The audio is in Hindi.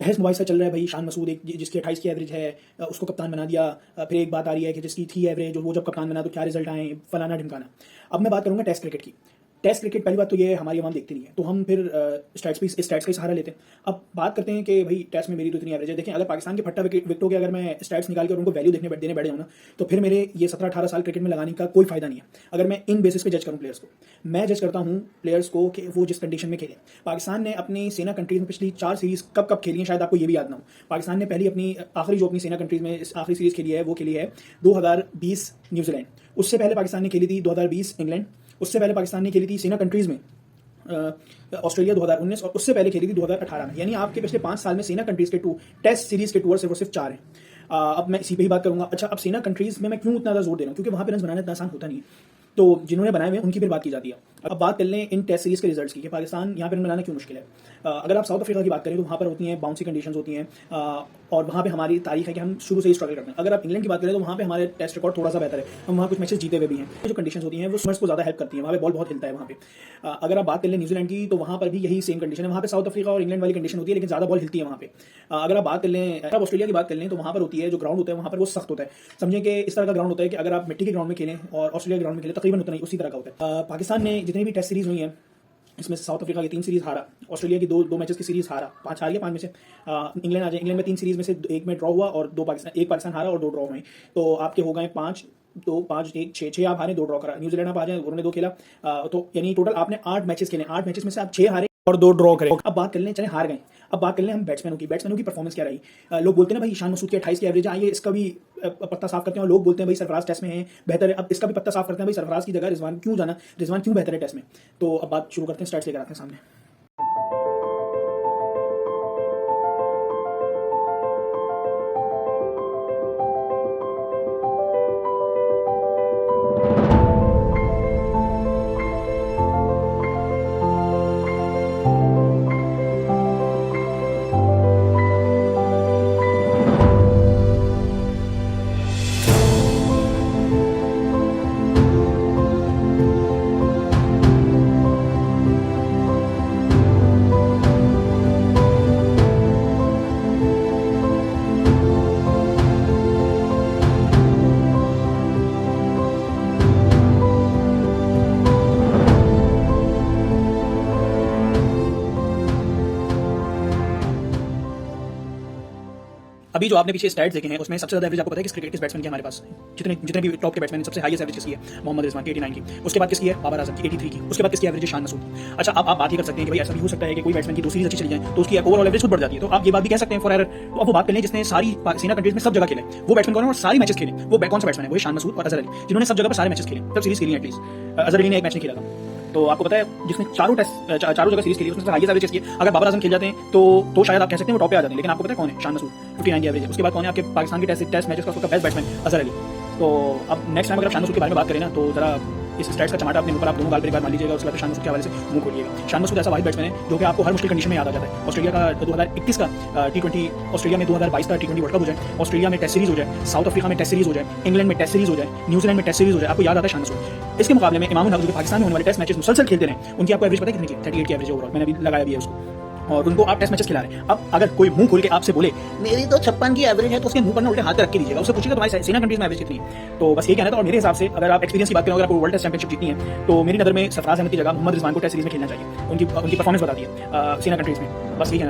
बहस मुबाहिसा चल रहा है भाई। शान मसूद एक जिसकी 28 की एवरेज है, उसको कप्तान बना दिया। फिर एक बात आ रही है कि जिसकी थी एवरेज वो जब कप्तान बना तो क्या रिजल्ट आए, फलाना ढिमकाना। अब मैं बात करूंगा टेस्ट क्रिकेट की। टेस्ट क्रिकेट पहली बात तो ये है हमारी आवाम देखती नहीं है, तो हम फिर स्टैट्स का ही सहारा लेते हैं। अब बात करते हैं कि भाई टेस्ट में मेरी तो इतनी एवरेज है। देखें, अगर पाकिस्तान के फट्टा विकेटों के अगर मैं स्टैट्स निकाल के उनको वैल्यू देने बैठ जाऊँ ना, तो फिर मेरे ये 17-18 साल क्रिकेट में लगाने का कोई फायदा नहीं है। अगर मैं इन बेसिस पे जज करूँ प्लेयर्स को, मैं जज करता हूँ प्लेयर्स को कि वो जिस कंडीशन में खेले। पाकिस्तान ने अपनी सेना कंट्रीज में पिछली 4 सीरीज कब खेली हैं, शायद आपको ये भी याद ना हो। पाकिस्तान ने पहली अपनी आखिरी जो अपनी सेना कंट्रीज में आखिरी सीरीज खेली है वो खेली है 2020 न्यूजीलैंड। उससे पहले पाकिस्तान ने खेली थी 2020 इंग्लैंड। उससे पहले पाकिस्तान ने खेली थी सेना कंट्रीज में ऑस्ट्रेलिया 2019, और उससे पहले खेली थी 2018 में। यानी आपके पिछले 5 साल में सेना कंट्रीज के टेस्ट सीरीज के टूर सिर्फ 4 हैं। अब मैं इसी पे ही बात करूंगा। अच्छा, अब सेना कंट्रीज में मैं क्यों इतना ज़्यादा जोर दे रहा हूँ, क्योंकि वहाँ पे रन बनाना इतना आसान होता नहीं है। तो जिन्होंने बनाए हुए हैं उनकी फिर बात की जाती है। अब बात कर लें इन टेस्ट सीरीज के रिजल्ट्स की कि पाकिस्तान यहाँ पर रन बनाना क्यों मुश्किल है। अगर आप साउथ अफ्रीका की बात करें तो वहाँ पर होती हैं बाउंसी कंडीशंस होती हैं, और वहाँ पे हमारी तारीख है कि हम शुरू से ही स्ट्रगल करते हैं। अगर आप इंग्लैंड की बात करें तो वहाँ पे हमारे टेस्ट रिकॉर्ड थोड़ा सा बेहतर है, हम वहाँ कुछ मैचेस जीते हुए भी हैं। जो कंडीशंस होती हैं वो स्विमर्स को ज़्यादा हेल्प करती हैं, वहाँ पे बॉल बहुत हिलता है वहाँ पे। अगर आप बात कर लें न्यूजीलैंड की तो वहाँ पर भी यही सेम कंडीशन है। वहाँ पे साउथ अफ्रीका और इंग्लैंड वाली कंडीशन होती है, लेकिन ज़्यादा बॉल हिलती है वहाँ पे। अगर आप बात कर लें, अगर ऑस्ट्रेलिया की बात कर लें तो वहाँ पर होती है जो ग्राउंड होता है वहाँ पर वो सख्त होता है। समझें कि इस तरह का ग्राउंड होता है कि अगर आप मिट्टी के ग्राउंड में खेलें और ऑस्ट्रेलिया के ग्राउंड में खेलें तकरीबन उतना ही उसी तरह का होता है। पाकिस्तान ने जितनी भी टेस्ट सीरीज हुई हैं इसमें साउथ अफ्रीका की 3 सीरीज हारा, ऑस्ट्रेलिया की दो मैचेस की सीरीज हारा, 5 हार गया 5 में से। इंग्लैंड आ जाए, इंग्लैंड में 3 सीरीज में से 1 में ड्रॉ हुआ और 2 पाकिस्तान, 1 पाकिस्तान हारा और 2 ड्रॉ हुए। तो आपके हो गए 5 2 5 1 6 आप हारे, 2 ड्रॉ करा। न्यूजीलैंड आप आ जाए, उन्होंने 2 खेला, तो यानी टोटल आपने 8 मैचेस खेले, 8 मैचेस में से आप 6 हारे और 2 ड्रॉ करे। अब बात कर लें, चले हार गए, अब बात कर लें हम बैट्समैनों की परफॉर्मेंस क्या रही। लोग बोलते हैं ना भाई शान मसूद की 28 की एवरेज है, आइए इसका भी पत्ता साफ करते हैं। और लोग बोलते हैं भाई सरफराज टेस्ट में है बेहतर है, अब इसका भी पत्ता साफ करते हैं भाई सरफराज की जगह रिजवान क्यों जाना, रिजवान क्यों बेहतर है टेस्ट में। तो अब बात शुरू करते हैं, स्टैट्स लेकर आते हैं सामने। अभी जो आपने पीछे स्टैट्स देखे हैं उसमें सबसे ज्यादा एवरेज आपको पता है किस बैट्समैन की हमारे पास, जितने भी टॉप के बैट्समैन सबसे हाईएस्ट एवरेज किसकी है, मोहम्मद रिजवान की 89 की। उसके बाद किसकी है, बाबर आजम की 83 की। उसके बाद किसकी एवरेज है, शान मसूद। अच्छा, अब आप बात ही कर सकते हैं कि भाई ऐसा भी हो सकता है कि कोई बैट्समैन की 2 सीरीज अच्छी चली जाए तो उसकी ओवरऑल एवरेज खुद बढ़ जाती है। तो आप ये बात भी कह सकते हैं फॉर एरर। तो अब वो बात कर लें जिसने सारी सेना कंट्रीज में सब जगह खेले, वो बैट्समैन कौन है और सारी मैचेस खेले, वो कौन सा बैट्समैन है, वो शान मसूद और अजहर अली, जिन्होंने सब जगह पर सारे मैचेस खेले, सब सीरीज खेली एटलीस्ट। अजहर अली ने एक मैच नहीं खेला था। तो आपको पता है जिसने चारों जगह सीरीज खेली उसने हाईएस्ट एवरेज की। अगर बाबर आजम खेल जाते हैं तो शायद आप कह सकते हैं वो टॉप पे आ जाते हैं, लेकिन आपको पता है कौन है, शान मसूद 59 की एवरेज है। उसके बाद कौन है आपके पाकिस्तान के टेस्ट मैचेस का बेस्ट बैट्समैन, अजहर अली। तो अब नेक्स्ट टाइम अगर आप शान मसूद के बारे में बात करें ना तो जरा इस स्टैट्स का चमाटा अपने ऊपर आप दोनों गाल पर एक बार मान लीजिएगा, उसके बाद शान मसूद के हवाले से मुंह खोलिएगा। शान मसूद ऐसा वाहिद बैट्समैन है जो कि आपको हर मुश्किल कंडीशन में याद आ जाता है। ऑस्ट्रेलिया का 2021 का T20, ऑस्ट्रेलिया में 2022 का T20 वर्ल्ड कप हो जाए, ऑस्ट्रेलिया में टेस्ट सीरीज हो जाए, साउथ अफ्रीका में टेस्ट सीरीज हो जाए, इंग्लैंड में टेस्ट सीरीज हो जाए, न्यूजीलैंड में टेस्ट सीरीज हो जाए, आपको याद आता है शान मसूद। इसके मुकाबले में इमामुल हक जो पाकिस्तान में होने वाले टेस्ट मैचेस मुसलसल खेलते रहे, उनकी आपको एवरेज पता है कितनी की, 38 की एवरेज ओवरऑल, मैंने अभी लगाया भी है उसको, और उनको आप टेस्ट मैचेस खिला रहे हैं। अब अगर कोई मुंह खोल के आपसे बोले मेरी तो 56 की एवरेज है, तो उसके मुंह पर ना उल्टे हाथ रख के दीजिएगा, उससे पूछिएगा तुम्हारी सेना कंट्रीज में एवरेज कितनी है। तो बस ये कहना था। और मेरे हिसाब से अगर आप एक्सपीरियंस की बात करें, अगर आपको वर्ल्ड टेस्ट चैंपियनशिप जीतनी है तो मेरी नज़र में सरफराज अहमद की जगह मोहम्मद रिजवान को टेस्ट सीरीज में खेलना चाहिए, उनकी परफॉर्मेंस बताती है सेना कंट्रीज में। बस ये कहना था।